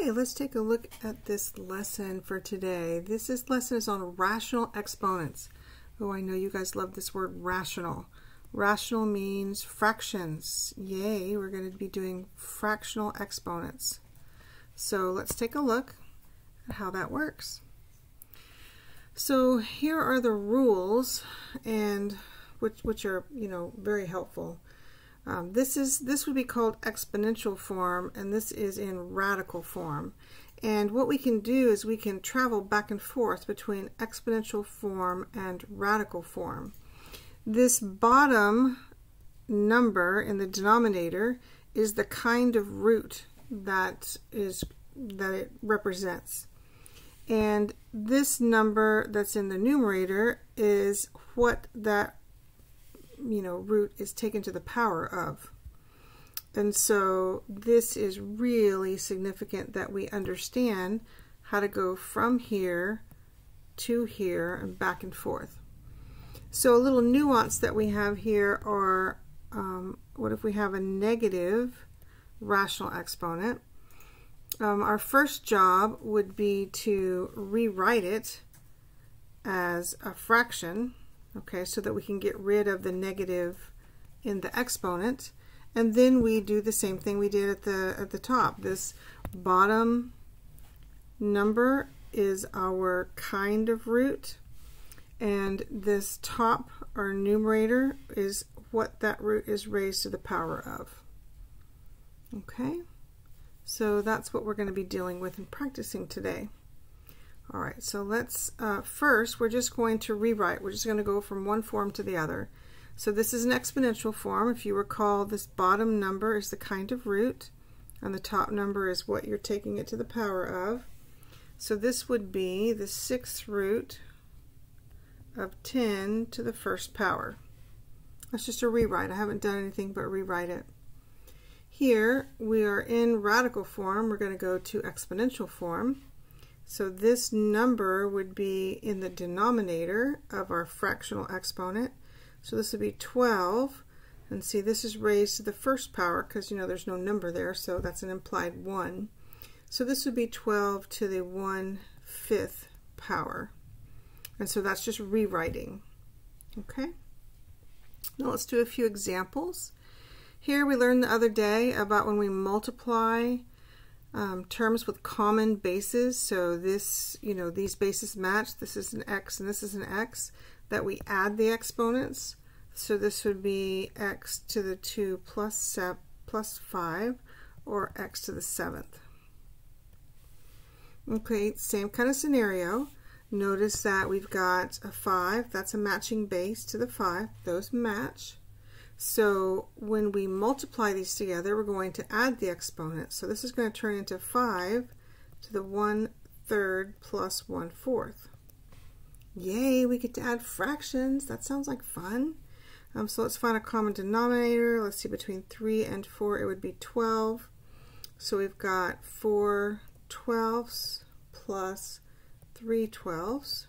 Okay, let's take a look at this lesson for today. This lesson is on rational exponents. Oh, I know you guys love this word rational. Rational means fractions. Yay, we're going to be doing fractional exponents. So let's take a look at how that works. So here are the rules, and which are, very helpful. This would be called exponential form, and this is in radical form. And what we can do is we can travel back and forth between exponential form and radical form. This bottom number in the denominator is the kind of root that it represents. And this number that's in the numerator is what that root is taken to the power of. And so this is really significant that we understand how to go from here to here and back and forth. So a little nuance that we have here are, what if we have a negative rational exponent? Our first job would be to rewrite it as a fraction, okay, so that we can get rid of the negative in the exponent. And then we do the same thing we did at the top. This bottom number is our kind of root, and this top, our numerator, is what that root is raised to the power of. Okay, so that's what we're going to be dealing with and practicing today. All right, so let's, first we're just going to rewrite. We're just going to go from one form to the other. So this is an exponential form. If you recall, this bottom number is the kind of root, and the top number is what you're taking it to the power of. So this would be the 6th root of 10 to the first power. That's just a rewrite. I haven't done anything but rewrite it. Here we are in radical form. We're going to go to exponential form. So this number would be in the denominator of our fractional exponent. So this would be 12. And see, this is raised to the first power because, there's no number there, so that's an implied 1. So this would be 12 to the 1/5 power. And so that's just rewriting. Okay? Now let's do a few examples. Here we learned the other day about when we multiply terms with common bases. So this, these bases match. This is an x and this is an x, that we add the exponents. So this would be x to the 2 plus 5, or x to the 7th. Okay, same kind of scenario. Notice that we've got a 5. That's a matching base to the 5. Those match. So when we multiply these together, we're going to add the exponent. So this is going to turn into 5 to the 1/3 plus 1/4. Yay, we get to add fractions. That sounds like fun. So let's find a common denominator. Let's see, between 3 and 4, it would be 12. So we've got 4 twelfths plus 3 twelfths,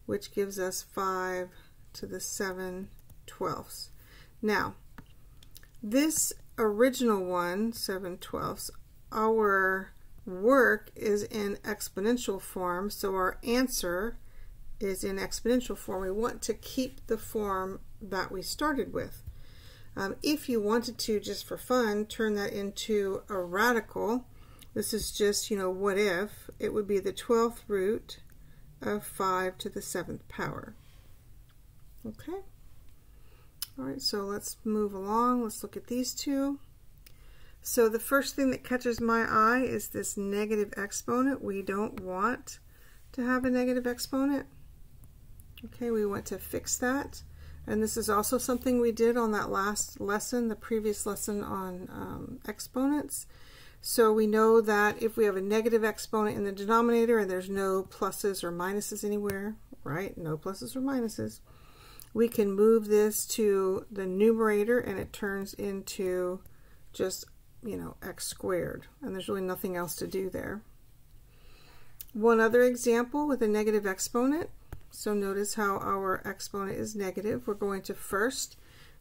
which gives us 5 to the 7 twelfths. Now, this original one, 7 twelfths, our work is in exponential form, so our answer is in exponential form. We want to keep the form that we started with. If you wanted to, just for fun, turn that into a radical, this is just, what if, it would be the 12th root of 5 to the 7th power. Okay? All right, so let's move along. Let's look at these two. So the first thing that catches my eye is this negative exponent. We don't want to have a negative exponent. Okay, we want to fix that. And this is also something we did on that last lesson, the previous lesson on exponents. So we know that if we have a negative exponent in the denominator and there's no pluses or minuses anywhere, right? No pluses or minuses. We can move this to the numerator and it turns into just, x squared. And there's really nothing else to do there. One other example with a negative exponent. So notice how our exponent is negative. We're going to first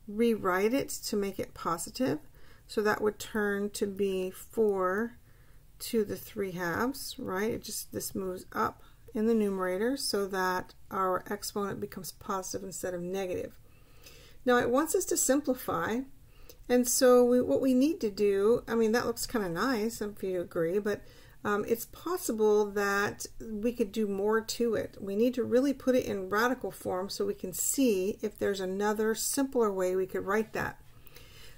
rewrite it to make it positive. So that would turn to be 4 to the 3/2, right? It just, this moves up in the numerator so that our exponent becomes positive instead of negative. Now it wants us to simplify, and so what we need to do, I mean, that looks kind of nice if you agree, but it's possible that we could do more to it. We need to really put it in radical form so we can see if there's another simpler way we could write that.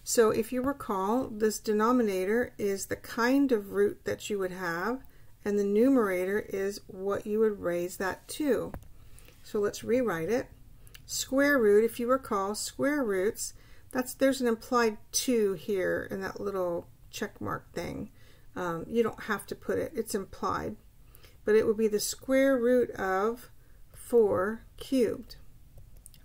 So if you recall, this denominator is the kind of root that you would have, and the numerator is what you would raise that to. So let's rewrite it. Square root, if you recall, square roots, there's an implied 2 here in that little check mark thing. You don't have to put it, it's implied. But it would be the square root of 4 cubed.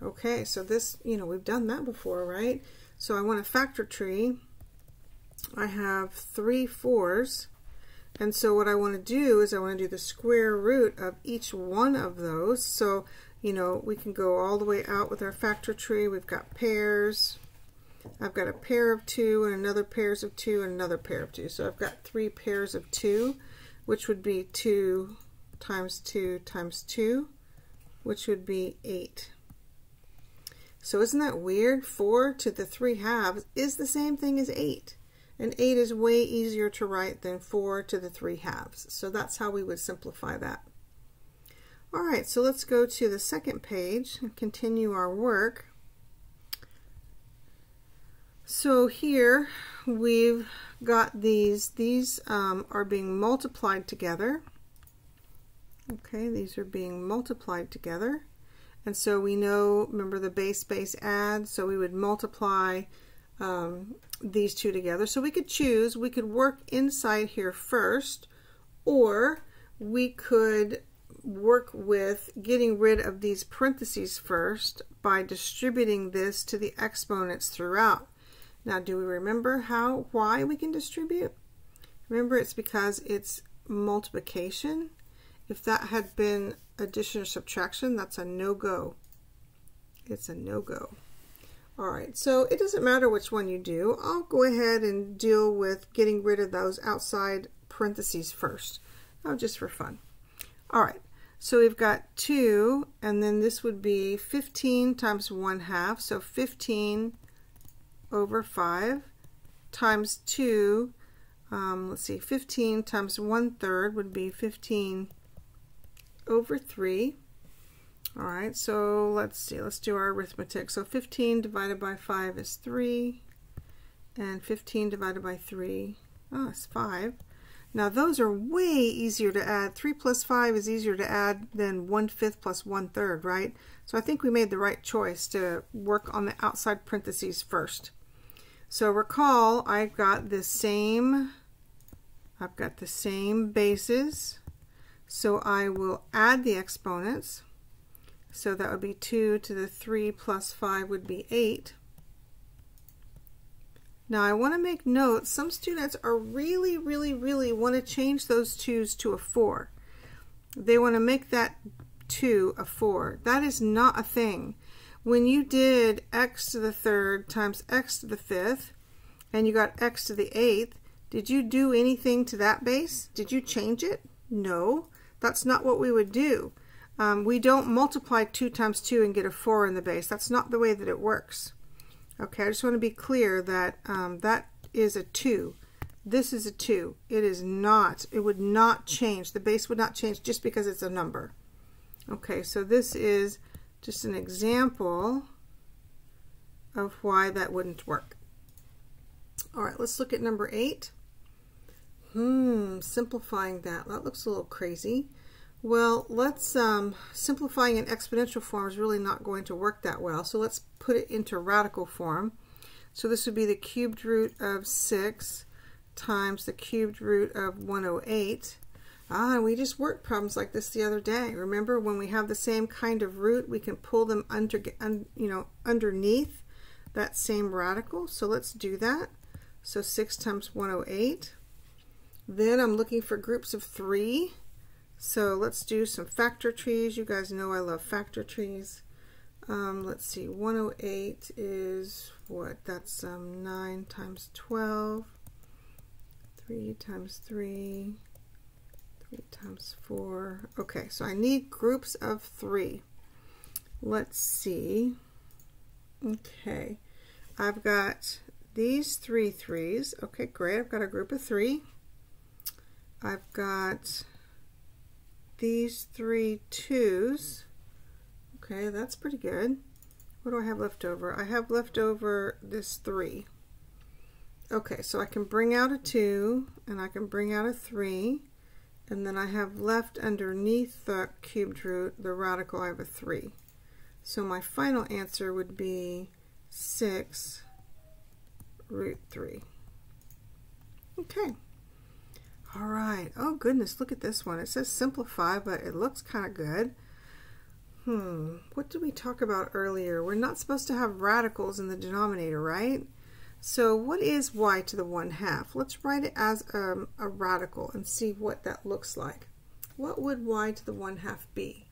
Okay, so this, we've done that before, right? So I want a factor tree. I have 3 4s. And so what I want to do is I want to do the square root of each one of those. So, we can go all the way out with our factor tree. We've got pairs. I've got a pair of 2 and another pairs of 2 and another pair of 2. So I've got 3 pairs of 2, which would be 2 times 2 times 2, which would be 8. So isn't that weird? 4 to the 3/2 is the same thing as 8. And 8 is way easier to write than 4 to the 3/2. So that's how we would simplify that. All right, so let's go to the second page and continue our work. So here we've got these are being multiplied together. Okay, these are being multiplied together. And so we know, remember the base add, so we would multiply these two together. So we could choose, we could work inside here first, or we could work with getting rid of these parentheses first by distributing this to the exponents throughout. Now, do we remember why we can distribute? Remember, it's because it's multiplication. If that had been addition or subtraction, that's a no-go. It's a no-go. All right, so it doesn't matter which one you do. I'll go ahead and deal with getting rid of those outside parentheses first, just for fun. All right, so we've got 2, and then this would be 15 times 1/2, so 15 over 5 times 2, let's see, 15 times 1/3 would be 15 over 3. All right, so let's see, let's do our arithmetic. So 15 divided by 5 is 3, and 15 divided by 3, it's 5. Now those are way easier to add. 3 plus 5 is easier to add than 1/5 plus 1/3, right? So I think we made the right choice to work on the outside parentheses first. So recall, I've got the same bases, so I will add the exponents. So that would be 2 to the 3 plus 5 would be 8. Now I want to make note, some students are really want to change those 2's to a 4. They want to make that 2 a 4. That is not a thing. When you did x to the 3rd times x to the 5th, and you got x to the 8th, did you do anything to that base? Did you change it? No, that's not what we would do. We don't multiply 2 times 2 and get a 4 in the base. That's not the way that it works. Okay, I just want to be clear that that is a 2. This is a 2. It is not. It would not change. The base would not change just because it's a number. Okay, so this is just an example of why that wouldn't work. All right, let's look at number 8. Simplifying that. That looks a little crazy. Well, let's simplifying in exponential form is really not going to work that well. So let's put it into radical form. So this would be the cubed root of 6 times the cubed root of 108. We just worked problems like this the other day. Remember, when we have the same kind of root, we can pull them underneath that same radical. So let's do that. So 6 times 108. Then I'm looking for groups of 3. So let's do some factor trees. You guys know I love factor trees. Let's see, 108 is what? That's 9 times 12, 3 times 3, 3 times 4. Okay, so I need groups of 3. Let's see. Okay, I've got these 3 3s. Okay, great. I've got a group of 3. I've got these 3 2s. Okay, that's pretty good. What do I have left over? I have left over this 3. Okay, so I can bring out a 2 and I can bring out a 3, and then I have left underneath the cubed root, the radical, I have a 3. So my final answer would be 6 root 3. Okay. All right. Oh goodness, look at this one. It says simplify, but it looks kind of good. What did we talk about earlier? We're not supposed to have radicals in the denominator, right? So what is y to the 1/2? Let's write it as a radical and see what that looks like. What would y to the 1/2 be?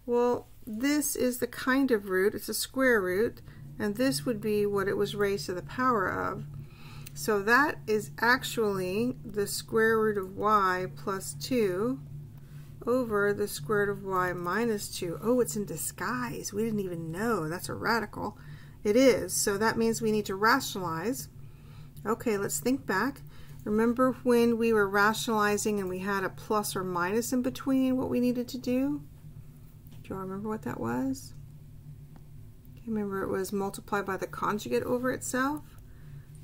Well, this is the kind of root. It's a square root, and this would be what it was raised to the power of. So that is actually the square root of y plus 2 over the square root of y minus 2. Oh, it's in disguise. We didn't even know. That's a radical. It is. So that means we need to rationalize. Okay, let's think back. Remember when we were rationalizing and we had a plus or minus in between, what we needed to do? Do you all remember what that was? Remember, it was multiply by the conjugate over itself.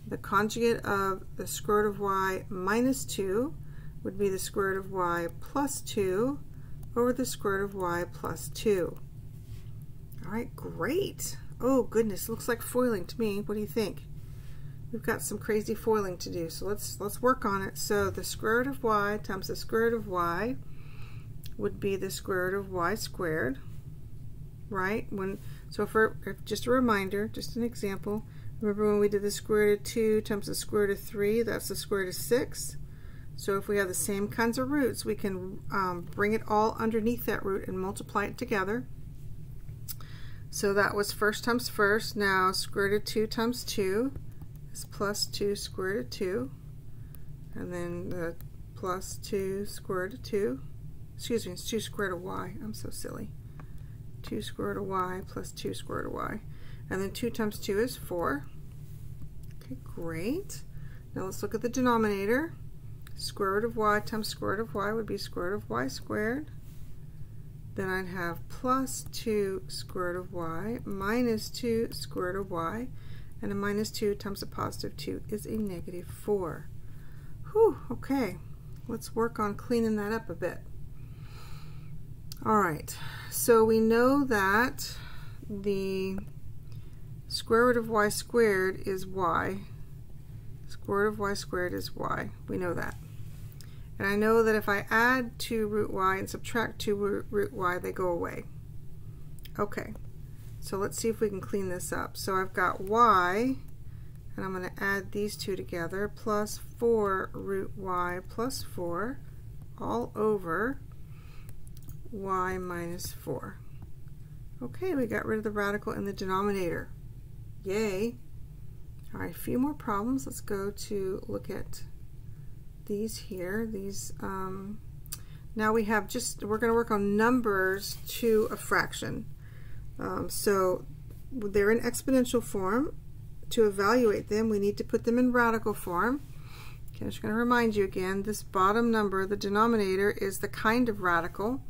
The conjugate of the square root of y minus 2 would be the square root of y plus 2 over the square root of y plus 2. All right, great. Oh goodness, looks like foiling to me. What do you think? We've got some crazy foiling to do, so let's work on it. So the square root of y times the square root of y would be the square root of y squared, right? Just a reminder, just an example. Remember when we did the square root of 2 times the square root of 3, that's the square root of 6. So if we have the same kinds of roots, we can bring it all underneath that root and multiply it together. So that was first times first. Now square root of 2 times 2 is plus 2 square root of 2. And then the plus 2 square root of 2. Excuse me, it's 2 square root of y. I'm so silly. 2 square root of y plus 2 square root of y. And then 2 times 2 is 4. Okay, great. Now let's look at the denominator. Square root of y times square root of y would be square root of y squared. Then I'd have plus 2 square root of y minus 2 square root of y. And a minus 2 times a positive 2 is a negative 4. Whew, okay. Let's work on cleaning that up a bit. All right, so we know that the square root of y squared is y. Square root of y squared is y. We know that. And I know that if I add 2 root y and subtract 2 root y, they go away. Okay, so let's see if we can clean this up. So I've got y, and I'm going to add these two together, plus 4 root y plus 4, all over y minus 4. Okay, we got rid of the radical in the denominator. Yay! All right, a few more problems. Let's go to look at these here. These now we have we're going to work on numbers to a fraction. So they're in exponential form. To evaluate them, we need to put them in radical form. Okay, I'm just going to remind you again, this bottom number, the denominator, is the kind of radical.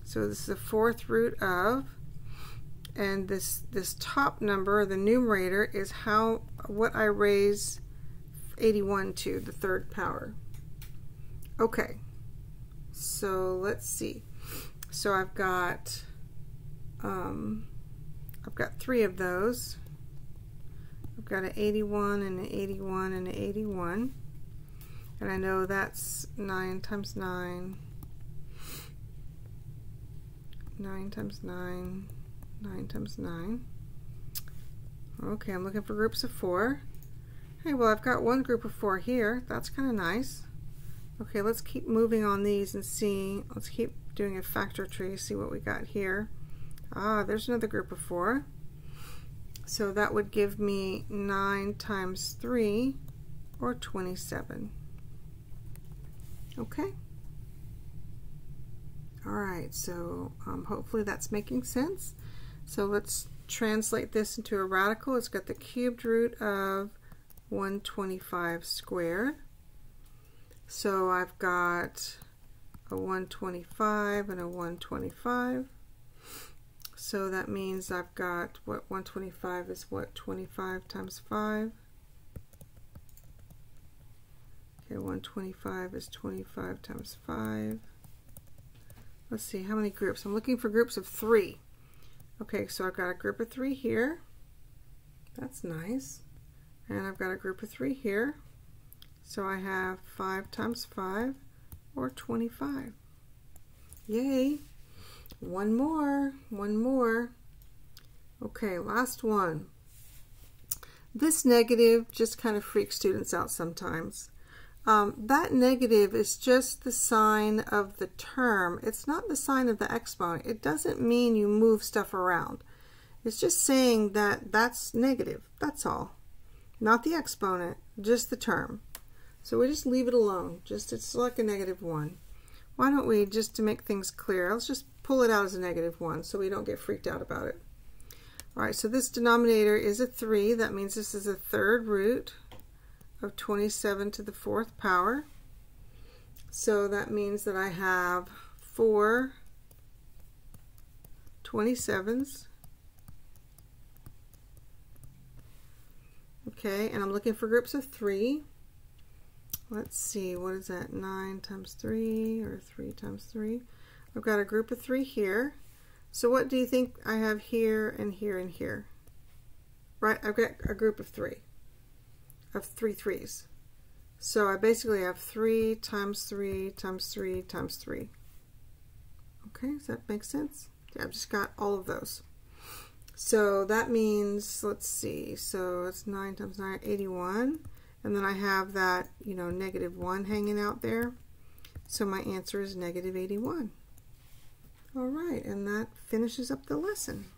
So this is the 4th root of, and this top number, the numerator, is what I raise 81 to, the 3rd power. Okay, so let's see. So I've got 3 of those. I've got an 81 and an 81 and an 81, and I know that's 9 times 9, 9 times 9, 9 times 9. Okay, I'm looking for groups of 4. Hey, well, I've got one group of 4 here. That's kind of nice. Okay, let's keep moving on these and see. Let's keep doing a factor tree, see what we got here. Ah, there's another group of 4. So that would give me 9 times 3, or 27. Okay. All right, so hopefully that's making sense. So let's translate this into a radical. It's got the cubed root of 125 squared. So I've got a 125 and a 125. So that means I've got, what, 125 is what, 25 times 5? Okay, 125 is 25 times 5. Let's see, how many groups? I'm looking for groups of 3. Okay, so I've got a group of 3 here. That's nice. And I've got a group of 3 here. So I have 5 times 5, or 25. Yay! One more. Okay, last one. This negative just kind of freaks students out sometimes. That negative is just the sign of the term. It's not the sign of the exponent. It doesn't mean you move stuff around. It's just saying that that's negative. That's all. Not the exponent, just the term. So we just leave it alone. It's like a -1. Why don't we, just to make things clear, let's just pull it out as a -1 so we don't get freaked out about it. All right, so this denominator is a 3. That means this is a third root of 27 to the 4th power. So that means that I have 4 27s. Okay, and I'm looking for groups of 3. Let's see, what is that? 9 times 3, or 3 times 3. I've got a group of 3 here. So what do you think I have here and here and here? Right, I've got a group of 3. Of 3 3s. So I basically have 3 times 3 times 3 times 3. Okay, does that make sense? Yeah, I've just got all of those. So that means, let's see, so it's 9 times 9, 81. And then I have that, you know, -1 hanging out there. So my answer is -81. All right, and that finishes up the lesson.